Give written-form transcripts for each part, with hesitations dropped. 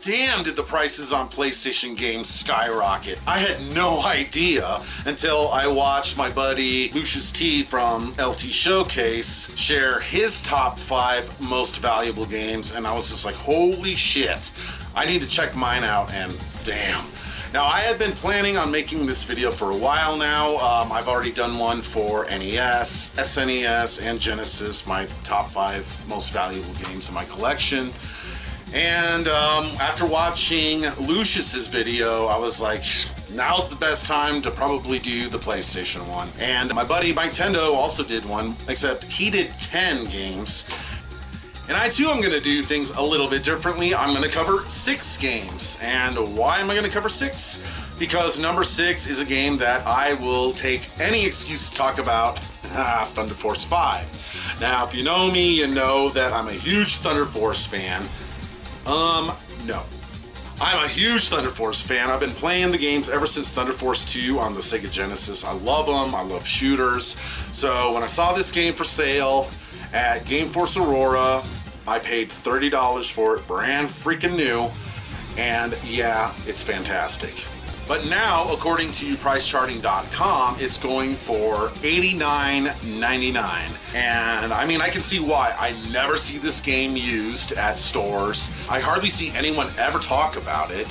damn did the prices on PlayStation games skyrocket. I had no idea until I watched my buddy LuciousT from LTShowcase share his top 5 most valuable games, and I was just like, holy shit, I need to check mine out, and damn. Now, I had been planning on making this video for a while now. I've already done one for NES, SNES, and Genesis, my top 5 most valuable games in my collection. And after watching Lucius's video, I was like, now's the best time to probably do the PlayStation one. And my buddy Mike Tendo also did one, except he did 10 games. And I too am going to do things a little bit differently. I'm going to cover 6 games. And why am I going to cover 6? Because number 6 is a game that I will take any excuse to talk about, Thunder Force 5. Now, if you know me, you know that I'm a huge Thunder Force fan. No. I'm a huge Thunder Force fan. I've been playing the games ever since Thunder Force 2 on the Sega Genesis. I love them. I love shooters. So when I saw this game for sale at Game Force Aurora, I paid $30 for it, brand freaking new, and yeah, it's fantastic. But now, according to PriceCharting.com, it's going for $89.99. And I mean, I can see why. I never see this game used at stores. I hardly see anyone ever talk about it.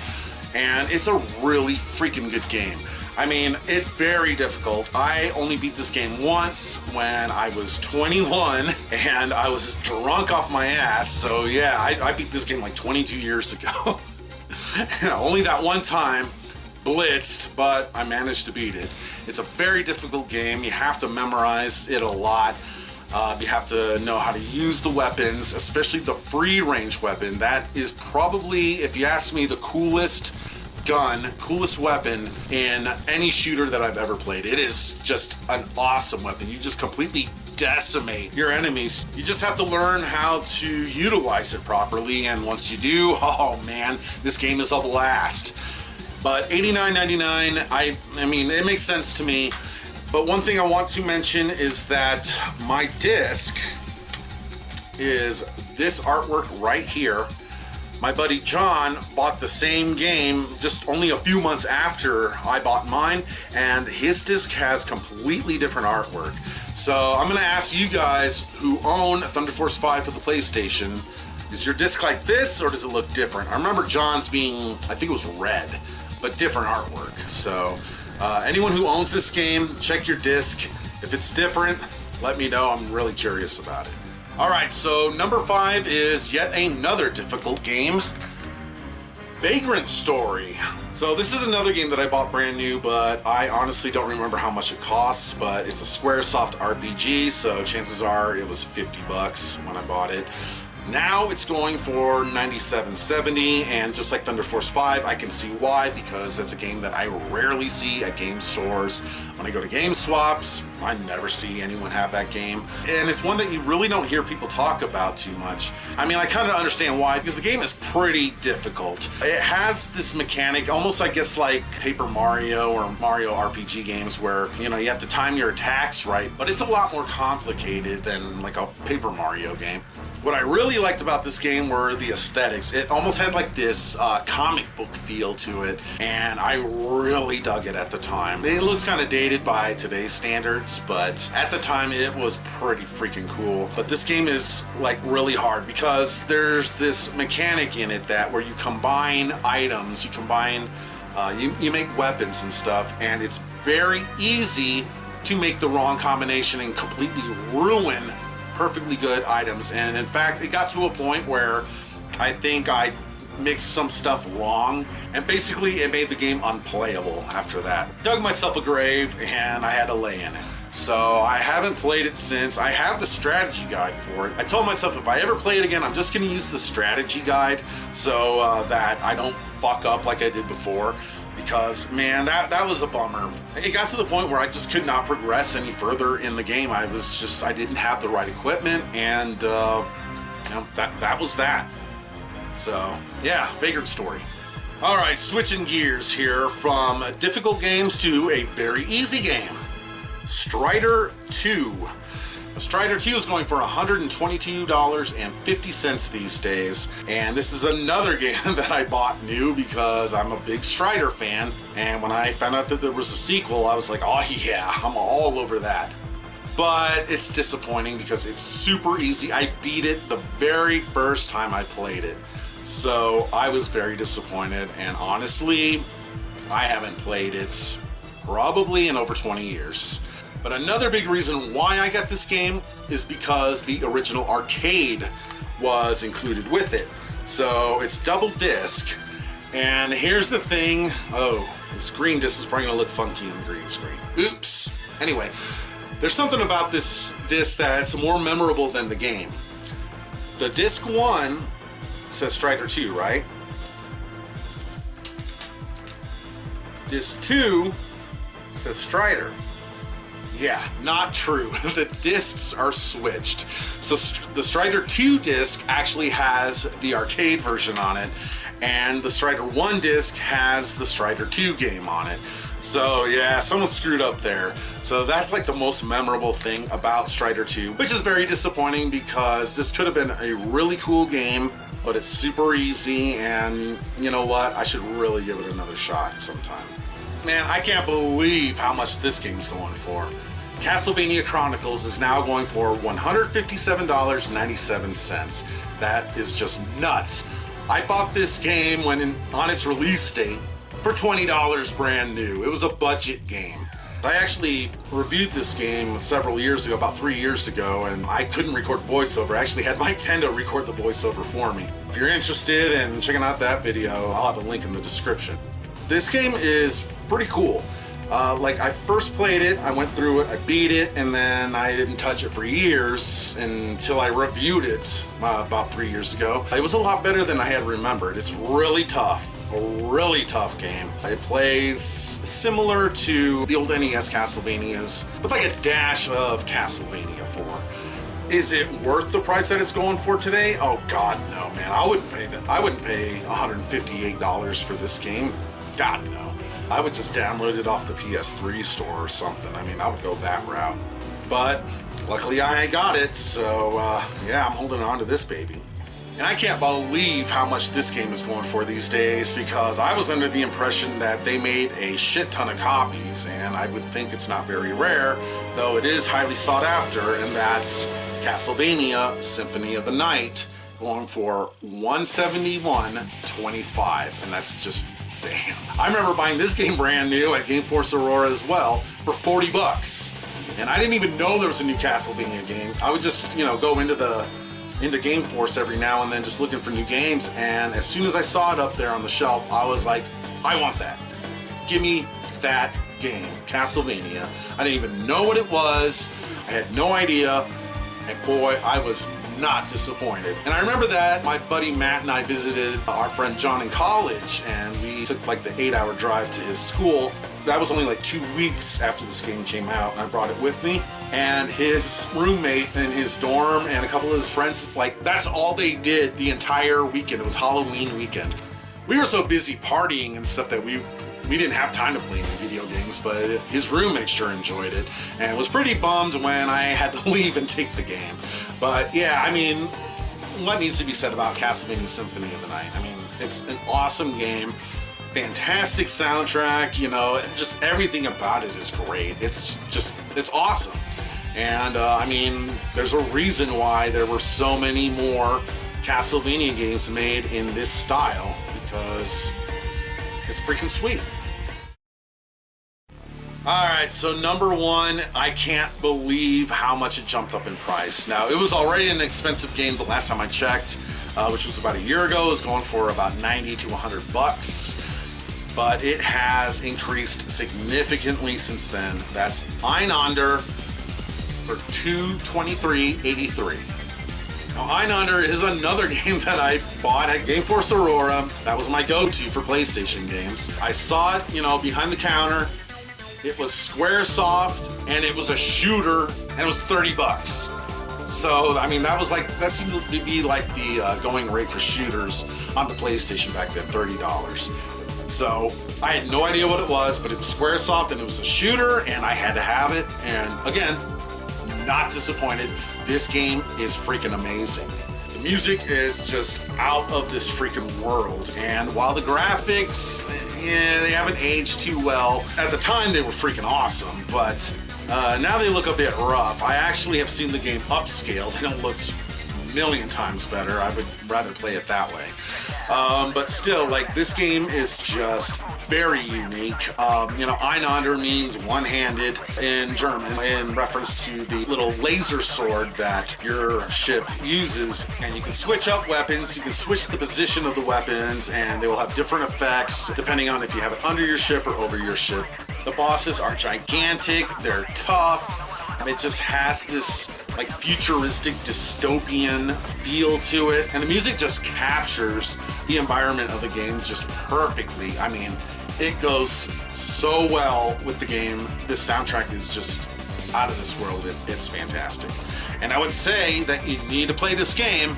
And it's a really freaking good game. I mean, it's very difficult. I only beat this game once when I was 21 and I was drunk off my ass. So yeah, I beat this game like 22 years ago. Only that one time. Blitzed, but I managed to beat it. It's a very difficult game. You have to memorize it a lot. You have to know how to use the weapons, especially the free range weapon. That is probably, if you ask me, the coolest weapon in any shooter that I've ever played. It is just an awesome weapon. You just completely decimate your enemies. You just have to learn how to utilize it properly, and once you do, oh man, this game is a blast. But $89.99, I mean, it makes sense to me. But one thing I want to mention is that my disc is this artwork right here. My buddy John bought the same game just only a few months after I bought mine, and his disc has completely different artwork. So I'm gonna ask you guys who own Thunder Force 5 for the PlayStation, is your disc like this or does it look different? I remember John's being, I think it was red, but different artwork. So anyone who owns this game, check your disc. If it's different, let me know. I'm really curious about it. All right, so number 5 is yet another difficult game, Vagrant Story. So this is another game that I bought brand new, but I honestly don't remember how much it costs, but it's a Squaresoft RPG, so chances are it was $50 when I bought it. Now it's going for $97.70, and just like Thunder Force 5, I can see why, because it's a game that I rarely see at game stores. When I go to game swaps, I never see anyone have that game, and it's one that you really don't hear people talk about too much. I mean, I kind of understand why, because the game is pretty difficult. It has this mechanic, almost I guess like Paper Mario or Mario RPG games, where, you know, you have to time your attacks right, but it's a lot more complicated than like a Paper Mario game. What I really liked about this game were the aesthetics. It almost had like this comic book feel to it, and I really dug it at the time. It looks kind of dated by today's standards, but at the time it was pretty freaking cool. But this game is like really hard because there's this mechanic in it that where you combine items, you make weapons and stuff, and it's very easy to make the wrong combination and completely ruin perfectly good items. And in fact, it got to a point where I think I mixed some stuff wrong, and basically it made the game unplayable after that. Dug myself a grave and I had to lay in it. So I haven't played it since. I have the strategy guide for it. I told myself if I ever play it again, I'm just gonna use the strategy guide so that I don't fuck up like I did before. Because man, that was a bummer. It got to the point where I just could not progress any further in the game. I didn't have the right equipment, and you know, that was that. So yeah, Vagrant Story. All right, switching gears here from difficult games to a very easy game, Strider 2. Strider 2 is going for $122.50 these days, and this is another game that I bought new because I'm a big Strider fan, and when I found out that there was a sequel, I was like, oh yeah, I'm all over that. But it's disappointing because it's super easy. I beat it the very first time I played it, so I was very disappointed, and honestly, I haven't played it probably in over 20 years. But another big reason why I got this game is because the original arcade was included with it. So it's double disc, and here's the thing. Oh, this green disc is probably gonna look funky in the green screen. Oops. Anyway, there's something about this disc that's more memorable than the game. The disc 1 says Strider 2, right? Disc 2 says Strider. Yeah, not true. The discs are switched. So the Strider 2 disc actually has the arcade version on it, and the Strider 1 disc has the Strider 2 game on it. So yeah, someone screwed up there. So that's like the most memorable thing about Strider 2, which is very disappointing because this could have been a really cool game, but it's super easy, and you know what? I should really give it another shot sometime. Man, I can't believe how much this game's going for. Castlevania Chronicles is now going for $157.97. That is just nuts. I bought this game on its release date for $20 brand new. It was a budget game. I actually reviewed this game several years ago, about 3 years ago, and I couldn't record voiceover. I actually had my Nintendo record the voiceover for me. If you're interested in checking out that video, I'll have a link in the description. This game is pretty cool. Like, I first played it, I went through it, I beat it, and then I didn't touch it for years until I reviewed it about 3 years ago. It was a lot better than I had remembered. It's really tough, a really tough game. It plays similar to the old NES Castlevanias, with like a dash of Castlevania 4. Is it worth the price that it's going for today? Oh God, no, man. I wouldn't pay that. I wouldn't pay $158 for this game. God, no. I would just download it off the PS3 store or something. I mean, I would go that route. But luckily I got it, so yeah, I'm holding on to this baby. And I can't believe how much this game is going for these days, because I was under the impression that they made a shit ton of copies, and I would think it's not very rare, though it is highly sought after, and that's Castlevania Symphony of the Night, going for $171.25, and that's just damn. I remember buying this game brand new at Game Force Aurora as well for 40 bucks. And I didn't even know there was a new Castlevania game. I would just, go into Game Force every now and then just looking for new games, and as soon as I saw it up there on the shelf, I was like, I want that. Give me that game, Castlevania. I didn't even know what it was. I had no idea, and boy, I was not disappointed. And I remember that my buddy Matt and I visited our friend John in college, and we took like the 8-hour drive to his school. That was only like 2 weeks after this game came out, and I brought it with me. And his roommate in his dorm and a couple of his friends, like, that's all they did the entire weekend. It was Halloween weekend. We were so busy partying and stuff that we didn't have time to play any video games, but his roommate sure enjoyed it and was pretty bummed when I had to leave and take the game. But yeah, I mean, what needs to be said about Castlevania Symphony of the Night? I mean, it's an awesome game, fantastic soundtrack, just everything about it is great. It's awesome. And I mean, there's a reason why there were so many more Castlevania games made in this style, because it's freaking sweet. Alright, so number one, I can't believe how much it jumped up in price. Now, it was already an expensive game the last time I checked, which was about a year ago. It was going for about 90 to 100 bucks, but it has increased significantly since then. That's Ein Under for $223.83. Now, Ein Under is another game that I bought at Game Force Aurora. That was my go-to for PlayStation games. I saw it, behind the counter. It was Squaresoft, and it was a shooter, and it was 30 bucks. So, I mean, that seemed to be like the going rate for shooters on the PlayStation back then, $30. So, I had no idea what it was, but it was Squaresoft, and it was a shooter, and I had to have it. And again, not disappointed. This game is freaking amazing. The music is just out of this freaking world, and while the graphics, they haven't aged too well. At the time, they were freaking awesome, but now they look a bit rough. I actually have seen the game upscaled, and it looks a million times better. I would rather play it that way. But still, like, this game is just very unique. Ein Under means one-handed in German, in reference to the little laser sword that your ship uses. And you can switch up weapons, you can switch the position of the weapons, and they will have different effects depending on if you have it under your ship or over your ship. The bosses are gigantic, they're tough. It just has this like futuristic dystopian feel to it, and the music just captures the environment of the game just perfectly. I mean, it goes so well with the game. This soundtrack is just out of this world. It's fantastic. And I would say that you need to play this game,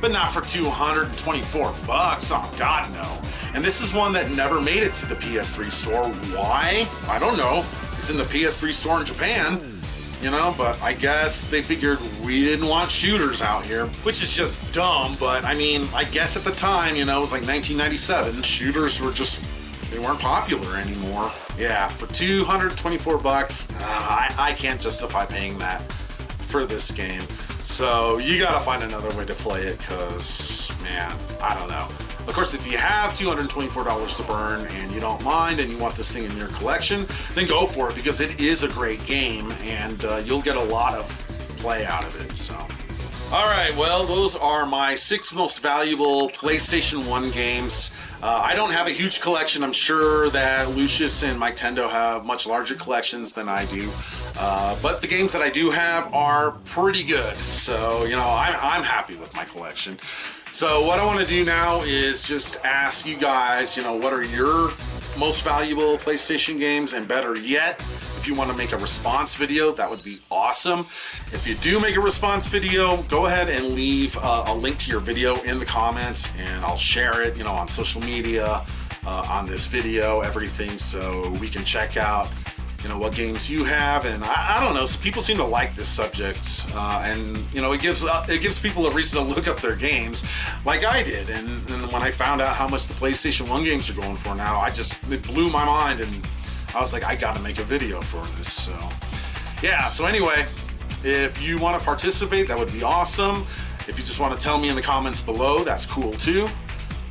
but not for $224. Oh, God, no. And this is one that never made it to the PS3 store. Why? I don't know. It's in the PS3 store in Japan. But I guess they figured we didn't want shooters out here, which is just dumb, but I mean, I guess at the time, it was like 1997, shooters were just, they weren't popular anymore. Yeah, for $224, I can't justify paying that for this game. So you gotta find another way to play it, because, man, I don't know. Of course, if you have $224 to burn and you don't mind and you want this thing in your collection, then go for it, because it is a great game, and you'll get a lot of play out of it. So, all right, well, those are my 6 most valuable PlayStation 1 games. I don't have a huge collection. I'm sure that Lucius and Mike Tendo have much larger collections than I do. But the games that I do have are pretty good. So, I'm happy with my collection. So what I want to do now is just ask you guys, what are your most valuable PlayStation games? And better yet, if you want to make a response video, that would be awesome. If you do make a response video, go ahead and leave a link to your video in the comments, and I'll share it, on social media, on this video, everything, so we can check out, what games you have. And I don't know, people seem to like this subject, and it gives people a reason to look up their games, like I did. And when I found out how much the PlayStation 1 games are going for now, it blew my mind, and I was like, I gotta make a video for this. So yeah, so anyway, if you want to participate, that would be awesome. If you just want to tell me in the comments below, that's cool too.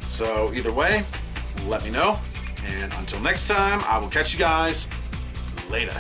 So either way, let me know, and until next time, I will catch you guys later.